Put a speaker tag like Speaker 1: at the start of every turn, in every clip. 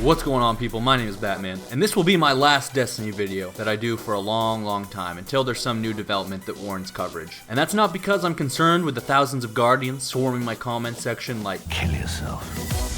Speaker 1: What's going on, people? My name is Batman, and this will be my last Destiny video that I do for a long time until there's some new development that warrants coverage. And that's not because I'm concerned with the thousands of Guardians swarming my comment section like, kill yourself.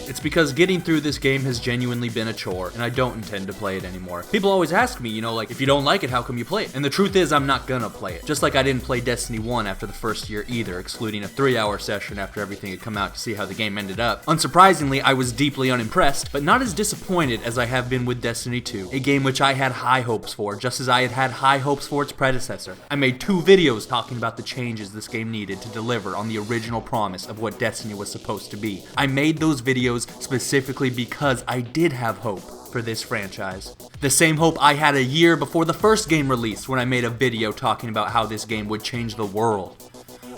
Speaker 1: It's because getting through this game has genuinely been a chore, and I don't intend to play it anymore. People always ask me, like, if you don't like it, how come you play it? And the truth is, I'm not gonna play it. Just like I didn't play Destiny 1 after the first year either, excluding a 3-hour session after everything had come out to see how the game ended up. Unsurprisingly, I was deeply unimpressed, but not as disappointed as I have been with Destiny 2, a game which I had high hopes for, just as I had high hopes for its predecessor. I made 2 videos talking about the changes this game needed to deliver on the original promise of what Destiny was supposed to be. I made those videos specifically because I did have hope for this franchise. The same hope I had a year before the first game released when I made a video talking about how this game would change the world.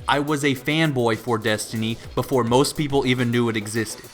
Speaker 1: I was a fanboy for Destiny before most people even knew it existed.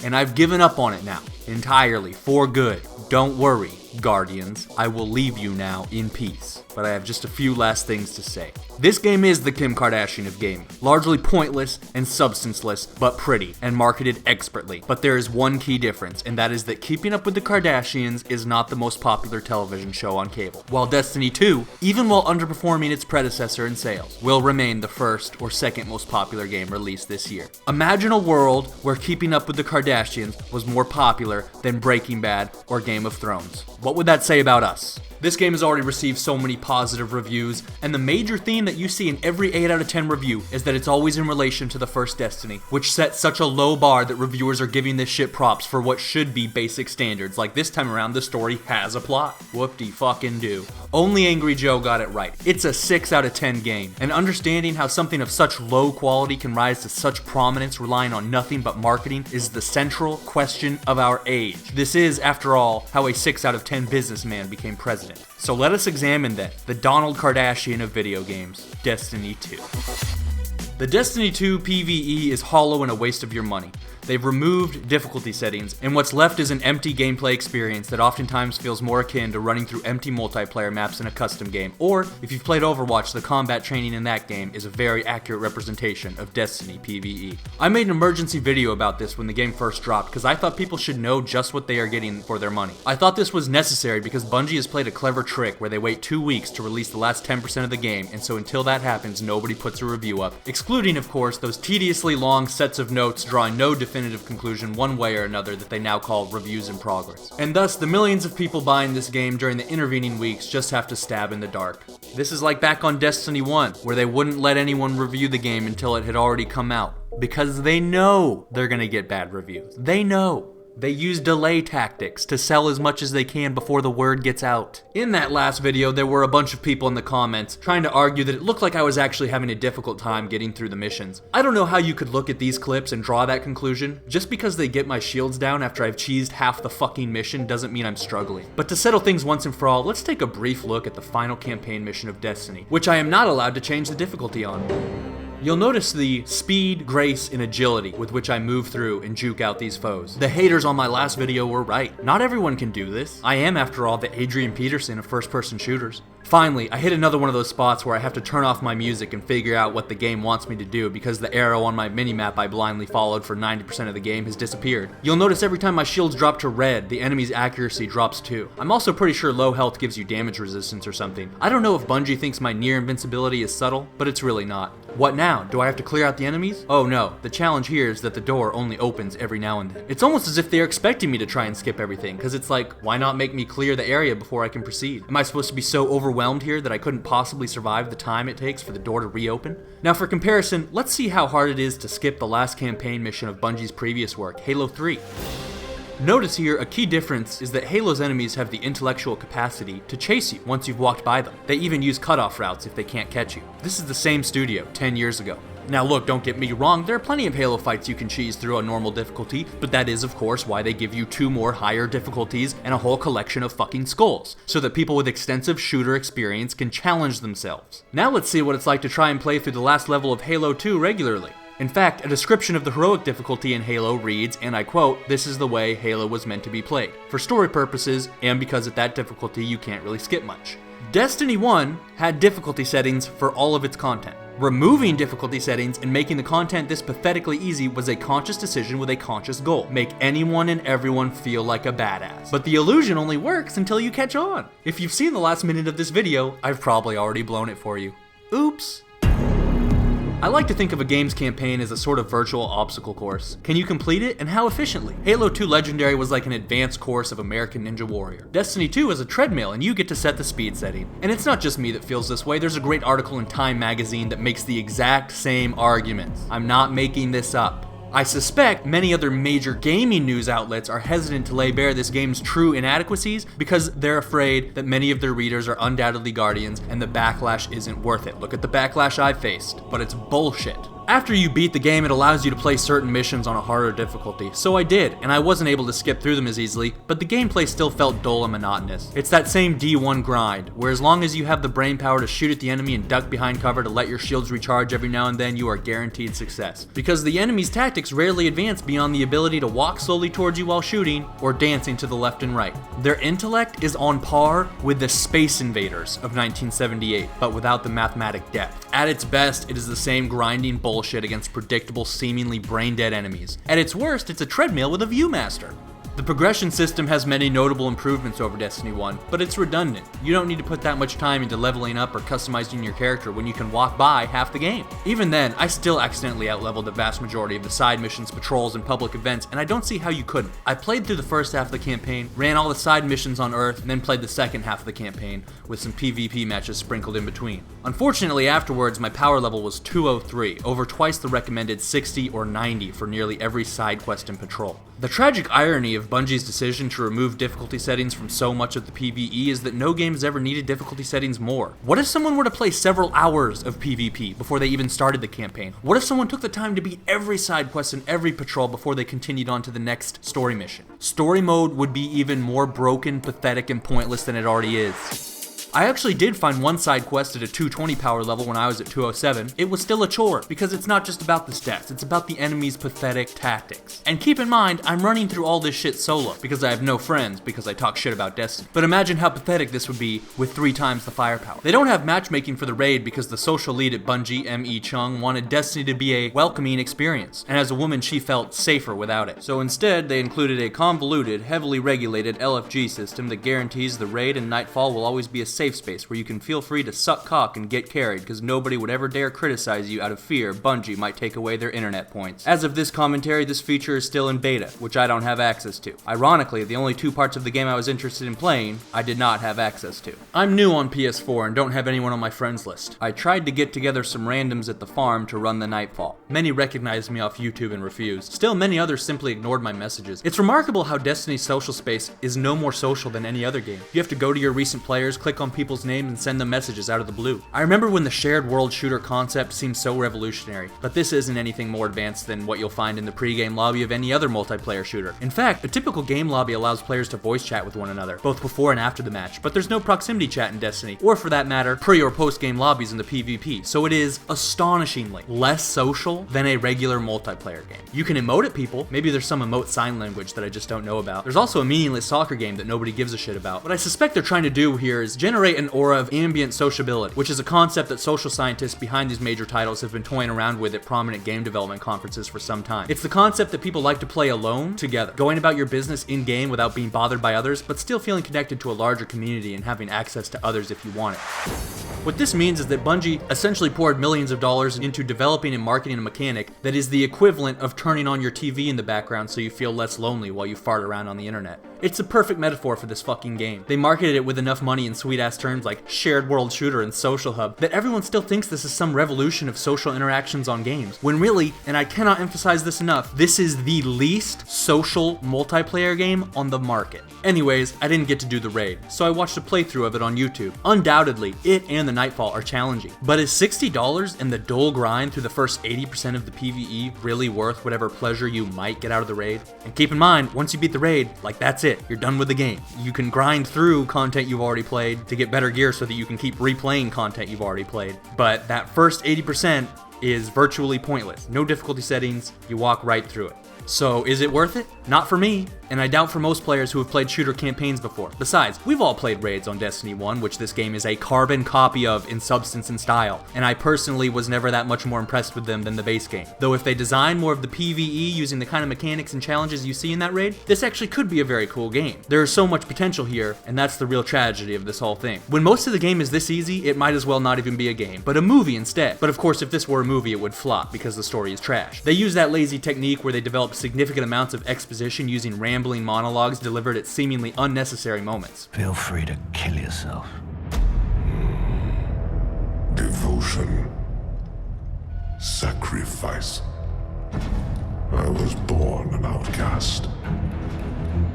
Speaker 1: And I've given up on it now, entirely, for good. Don't worry, Guardians, I will leave you now in peace. But I have just a few last things to say. This game is the Kim Kardashian of gaming. Largely pointless and substanceless, but pretty, and marketed expertly. But there is one key difference, and that is that Keeping Up with the Kardashians is not the most popular television show on cable. While Destiny 2, even while underperforming its predecessor in sales, will remain the first or second most popular game released this year. Imagine a world where Keeping Up with the Kardashians was more popular than Breaking Bad or Game of Thrones. What would that say about us? This game has already received so many positive reviews, and the major theme that you see in every 8 out of 10 review is that it's always in relation to the first Destiny, which set such a low bar that reviewers are giving this shit props for what should be basic standards, like this time around the story has a plot. Whoop-de-fucking-do. Only Angry Joe got it right. It's a 6 out of 10 game, and understanding how something of such low quality can rise to such prominence relying on nothing but marketing is the central question of our age. This is, after all, how a 6 out of 10 businessman became president. So let us examine then the Donald Kardashian of video games, Destiny 2. The Destiny 2 PvE is hollow and a waste of your money. They've removed difficulty settings, and what's left is an empty gameplay experience that oftentimes feels more akin to running through empty multiplayer maps in a custom game, or, if you've played Overwatch, the combat training in that game is a very accurate representation of Destiny PvE. I made an emergency video about this when the game first dropped, because I thought people should know just what they are getting for their money. I thought this was necessary because Bungie has played a clever trick where they wait 2 weeks to release the last 10% of the game, and so until that happens, nobody puts a review up, excluding, of course, those tediously long sets of notes drawing no definitive conclusion one way or another that they now call reviews in progress. And thus, the millions of people buying this game during the intervening weeks just have to stab in the dark. This is like back on Destiny 1, where they wouldn't let anyone review the game until it had already come out, because they know they're gonna get bad reviews. They know. They use delay tactics to sell as much as they can before the word gets out. In that last video, there were a bunch of people in the comments trying to argue that it looked like I was actually having a difficult time getting through the missions. I don't know how you could look at these clips and draw that conclusion. Just because they get my shields down after I've cheesed half the fucking mission doesn't mean I'm struggling. But to settle things once and for all, let's take a brief look at the final campaign mission of Destiny, which I am not allowed to change the difficulty on. You'll notice the speed, grace, and agility with which I move through and juke out these foes. The haters on my last video were right. Not everyone can do this. I am, after all, the Adrian Peterson of first-person shooters. Finally, I hit another one of those spots where I have to turn off my music and figure out what the game wants me to do because the arrow on my minimap I blindly followed for 90% of the game has disappeared. You'll notice every time my shields drop to red, the enemy's accuracy drops too. I'm also pretty sure low health gives you damage resistance or something. I don't know if Bungie thinks my near invincibility is subtle, but it's really not. What now? Do I have to clear out the enemies? Oh no, the challenge here is that the door only opens every now and then. It's almost as if they're expecting me to try and skip everything, because it's like, why not make me clear the area before I can proceed? Am I supposed to be so overwhelmed here that I couldn't possibly survive the time it takes for the door to reopen? Now for comparison, let's see how hard it is to skip the last campaign mission of Bungie's previous work, Halo 3. Notice here, a key difference is that Halo's enemies have the intellectual capacity to chase you once you've walked by them. They even use cutoff routes if they can't catch you. This is the same studio 10 years ago. Now look, don't get me wrong, there are plenty of Halo fights you can cheese through on normal difficulty, but that is of course why they give you 2 more higher difficulties and a whole collection of fucking skulls, so that people with extensive shooter experience can challenge themselves. Now let's see what it's like to try and play through the last level of Halo 2 regularly. In fact, a description of the heroic difficulty in Halo reads, and I quote, "This is the way Halo was meant to be played, for story purposes, and because at that difficulty you can't really skip much." Destiny 1 had difficulty settings for all of its content. Removing difficulty settings and making the content this pathetically easy was a conscious decision with a conscious goal. Make anyone and everyone feel like a badass. But the illusion only works until you catch on. If you've seen the last minute of this video, I've probably already blown it for you. Oops. I like to think of a game's campaign as a sort of virtual obstacle course. Can you complete it, and how efficiently? Halo 2 Legendary was like an advanced course of American Ninja Warrior. Destiny 2 is a treadmill, and you get to set the speed setting. And it's not just me that feels this way, there's a great article in Time magazine that makes the exact same arguments. I'm not making this up. I suspect many other major gaming news outlets are hesitant to lay bare this game's true inadequacies because they're afraid that many of their readers are undoubtedly Guardians and the backlash isn't worth it. Look at the backlash I faced, but it's bullshit. After you beat the game, it allows you to play certain missions on a harder difficulty, so I did, and I wasn't able to skip through them as easily, but the gameplay still felt dull and monotonous. It's that same D1 grind, where as long as you have the brain power to shoot at the enemy and duck behind cover to let your shields recharge every now and then, you are guaranteed success. Because the enemy's tactics rarely advance beyond the ability to walk slowly towards you while shooting, or dancing to the left and right. Their intellect is on par with the Space Invaders of 1978, but without the mathematic depth. At its best, it is the same grinding bullshit against predictable, seemingly brain-dead enemies. At its worst, it's a treadmill with a Viewmaster. The progression system has many notable improvements over Destiny 1, but it's redundant. You don't need to put that much time into leveling up or customizing your character when you can walk by half the game. Even then, I still accidentally outleveled the vast majority of the side missions, patrols, and public events, and I don't see how you couldn't. I played through the first half of the campaign, ran all the side missions on Earth, and then played the second half of the campaign, with some PvP matches sprinkled in between. Unfortunately, afterwards, my power level was 203, over twice the recommended 60 or 90 for nearly every side quest and patrol. The tragic irony of Bungie's decision to remove difficulty settings from so much of the PvE is that no game has ever needed difficulty settings more. What if someone were to play several hours of PvP before they even started the campaign? What if someone took the time to beat every side quest and every patrol before they continued on to the next story mission? Story mode would be even more broken, pathetic, and pointless than it already is. I actually did find one side quest at a 220 power level when I was at 207. It was still a chore, because it's not just about the stats, it's about the enemy's pathetic tactics. And keep in mind, I'm running through all this shit solo, because I have no friends, because I talk shit about Destiny. But imagine how pathetic this would be with 3 times the firepower. They don't have matchmaking for the raid because the social lead at Bungie, M.E. Chung, wanted Destiny to be a welcoming experience, and as a woman she felt safer without it. So instead, they included a convoluted, heavily regulated LFG system that guarantees the raid and Nightfall will always be a safe space where you can feel free to suck cock and get carried because nobody would ever dare criticize you out of fear Bungie might take away their internet points. As of this commentary, this feature is still in beta, which I don't have access to. Ironically, the only 2 parts of the game I was interested in playing, I did not have access to. I'm new on PS4 and don't have anyone on my friends list. I tried to get together some randoms at the farm to run the Nightfall. Many recognized me off YouTube and refused. Still, many others simply ignored my messages. It's remarkable how Destiny's social space is no more social than any other game. You have to go to your recent players, click on people's names, and send them messages out of the blue. I remember when the shared world shooter concept seemed so revolutionary, but this isn't anything more advanced than what you'll find in the pre-game lobby of any other multiplayer shooter. In fact, a typical game lobby allows players to voice chat with one another, both before and after the match, but there's no proximity chat in Destiny, or for that matter, pre- or post-game lobbies in the PvP, so it is astonishingly less social than a regular multiplayer game. You can emote at people, maybe there's some emote sign language that I just don't know about. There's also a meaningless soccer game that nobody gives a shit about. What I suspect they're trying to do here is generate an aura of ambient sociability, which is a concept that social scientists behind these major titles have been toying around with at prominent game development conferences for some time. It's the concept that people like to play alone, together, going about your business in-game without being bothered by others, but still feeling connected to a larger community and having access to others if you want it. What this means is that Bungie essentially poured millions of dollars into developing and marketing a mechanic that is the equivalent of turning on your TV in the background so you feel less lonely while you fart around on the internet. It's a perfect metaphor for this fucking game. They marketed it with enough money in sweet-ass terms like shared world shooter and social hub that everyone still thinks this is some revolution of social interactions on games, when really, and I cannot emphasize this enough, this is the least social multiplayer game on the market. Anyways, I didn't get to do the raid, so I watched a playthrough of it on YouTube. Undoubtedly, it and the Nightfall are challenging, but is $60 and the dull grind through the first 80% of the PvE really worth whatever pleasure you might get out of the raid? And keep in mind, once you beat the raid, like that's it, you're done with the game. You can grind through content you've already played to get better gear so that you can keep replaying content you've already played, but that first 80% is virtually pointless. No difficulty settings, you walk right through it. So is it worth it? Not for me. and I doubt for most players who have played shooter campaigns before. Besides, we've all played raids on Destiny 1, which this game is a carbon copy of in substance and style, and I personally was never that much more impressed with them than the base game. Though if they design more of the PvE using the kind of mechanics and challenges you see in that raid, this actually could be a very cool game. There is so much potential here, and that's the real tragedy of this whole thing. When most of the game is this easy, it might as well not even be a game, but a movie instead. But of course, if this were a movie, it would flop because the story is trash. They use that lazy technique where they develop significant amounts of exposition using rambling monologues delivered at seemingly unnecessary moments.
Speaker 2: Feel free to kill yourself.
Speaker 3: Devotion. Sacrifice. I was born an outcast.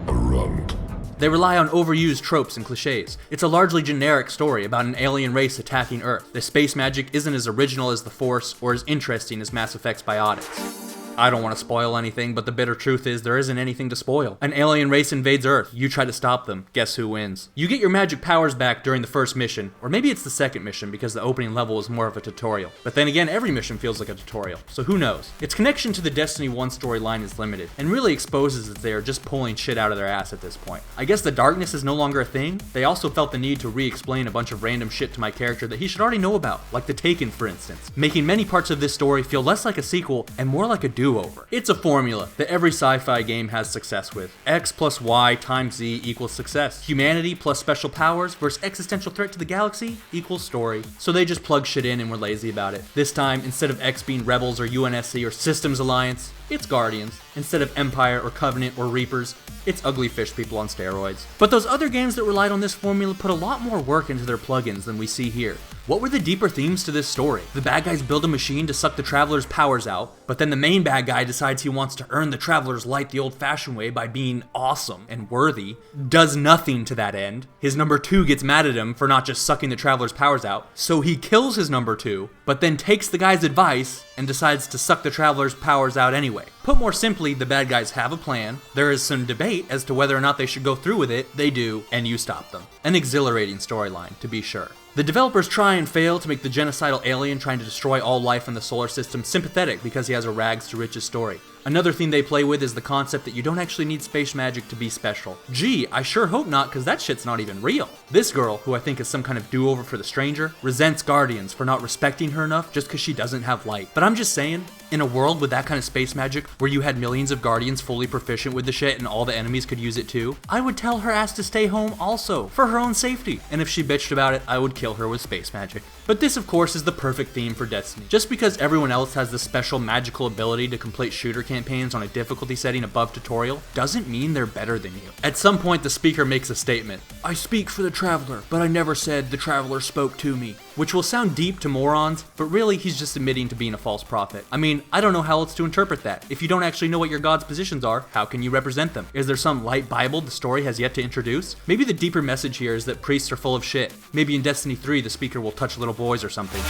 Speaker 3: A runt.
Speaker 1: They rely on overused tropes and cliches. It's a largely generic story about an alien race attacking Earth. The space magic isn't as original as the Force or as interesting as Mass Effect's biotics. I don't want to spoil anything, but the bitter truth is there isn't anything to spoil. An alien race invades Earth. You try to stop them. Guess who wins? You get your magic powers back during the first mission, or maybe it's the second mission because the opening level is more of a tutorial. But then again, every mission feels like a tutorial, so who knows? Its connection to the Destiny 1 storyline is limited, and really exposes that they are just pulling shit out of their ass at this point. I guess the darkness is no longer a thing. They also felt the need to re-explain a bunch of random shit to my character that he should already know about, like the Taken for instance, making many parts of this story feel less like a sequel and more like a do-over. It's a formula that every sci-fi game has success with. X plus Y times Z equals success. Humanity plus special powers versus existential threat to the galaxy equals story. So they just plug shit in and were lazy about it. This time, instead of X being Rebels or UNSC or Systems Alliance, it's Guardians. Instead of Empire or Covenant or Reapers, it's ugly fish people on steroids. But those other games that relied on this formula put a lot more work into their plugins than we see here. What were the deeper themes to this story? The bad guys build a machine to suck the Traveler's powers out, but then the main bad guy decides he wants to earn the Traveler's light the old-fashioned way by being awesome and worthy, does nothing to that end. His number 2 gets mad at him for not just sucking the Traveler's powers out, so he kills his number 2, but then takes the guy's advice and decides to suck the Traveler's powers out anyway. Put more simply, the bad guys have a plan, there is some debate as to whether or not they should go through with it, they do, and you stop them. An exhilarating storyline, to be sure. The developers try and fail to make the genocidal alien trying to destroy all life in the solar system sympathetic because he has a rags to riches story. Another thing they play with is the concept that you don't actually need space magic to be special. Gee, I sure hope not, cause that shit's not even real. This girl, who I think is some kind of do-over for the stranger, resents Guardians for not respecting her enough just cause she doesn't have light. But I'm just saying, in a world with that kind of space magic, where you had millions of Guardians fully proficient with the shit and all the enemies could use it too, I would tell her ass to stay home also, for her own safety. And if she bitched about it, I would kill her with space magic. But this of course is the perfect theme for Destiny. Just because everyone else has the special magical ability to complete shooter campaigns on a difficulty setting above tutorial, doesn't mean they're better than you. At some point the speaker makes a statement, I speak for the Traveler, but I never said the Traveler spoke to me. Which will sound deep to morons, but really he's just admitting to being a false prophet. I mean, I don't know how else to interpret that. If you don't actually know what your god's positions are, how can you represent them? Is there some light Bible the story has yet to introduce? Maybe the deeper message here is that priests are full of shit. Maybe in Destiny 3 the speaker will touch little boys or something.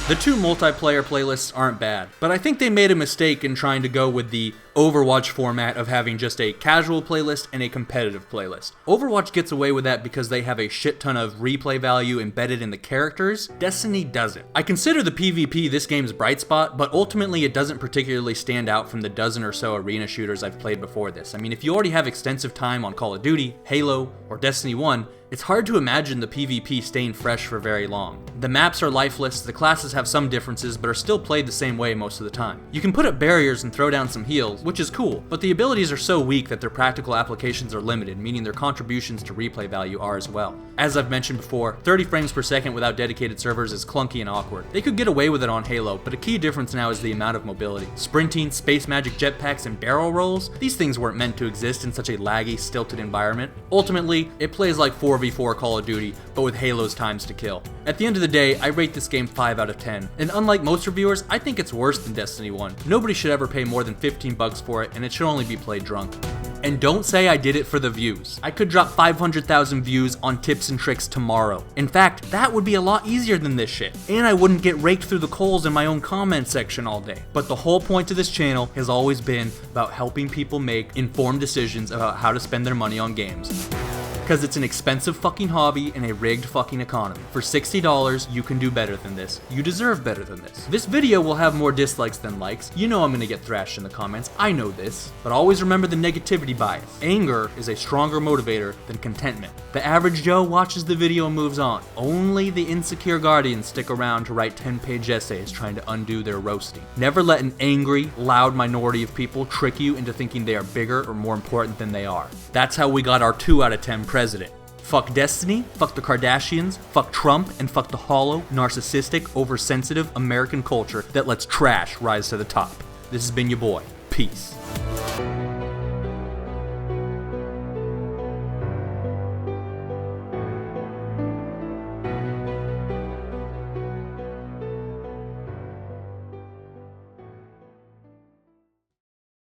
Speaker 1: The 2 multiplayer playlists aren't bad, but I think they made a mistake in trying to go with the Overwatch format of having just a casual playlist and a competitive playlist. Overwatch gets away with that because they have a shit ton of replay value embedded in the characters. Destiny doesn't. I consider the PvP this game's bright spot, but ultimately it doesn't particularly stand out from the dozen or so arena shooters I've played before this. I mean, if you already have extensive time on Call of Duty, Halo, or Destiny 1, it's hard to imagine the PvP staying fresh for very long. The maps are lifeless, the classes have some differences, but are still played the same way most of the time. You can put up barriers and throw down some heals, which is cool, but the abilities are so weak that their practical applications are limited, meaning their contributions to replay value are as well. As I've mentioned before, 30 frames per second without dedicated servers is clunky and awkward. They could get away with it on Halo, but a key difference now is the amount of mobility. Sprinting, space magic jetpacks, and barrel rolls, these things weren't meant to exist in such a laggy, stilted environment. Ultimately, it plays like 4v4 Call of Duty, but with Halo's times to kill. At the end of the day, I rate this game 5 out of 10, and unlike most reviewers, I think it's worse than Destiny 1. Nobody should ever pay more than $15 for it, and it should only be played drunk. And don't say I did it for the views. I could drop 500,000 views on tips and tricks tomorrow. In fact, that would be a lot easier than this shit. And I wouldn't get raked through the coals in my own comment section all day. But the whole point of this channel has always been about helping people make informed decisions about how to spend their money on games. Because it's an expensive fucking hobby in a rigged fucking economy. For $60, you can do better than this. You deserve better than this. This video will have more dislikes than likes. You know I'm gonna get thrashed in the comments. I know this. But always remember the negativity bias. Anger is a stronger motivator than contentment. The average Joe watches the video and moves on. Only the insecure guardians stick around to write 10-page essays trying to undo their roasting. Never let an angry, loud minority of people trick you into thinking they are bigger or more important than they are. That's how we got our 2 out of 10 president. Fuck Destiny, fuck the Kardashians, fuck Trump, and fuck the hollow, narcissistic, oversensitive American culture that lets trash rise to the top. This has been your boy. Peace.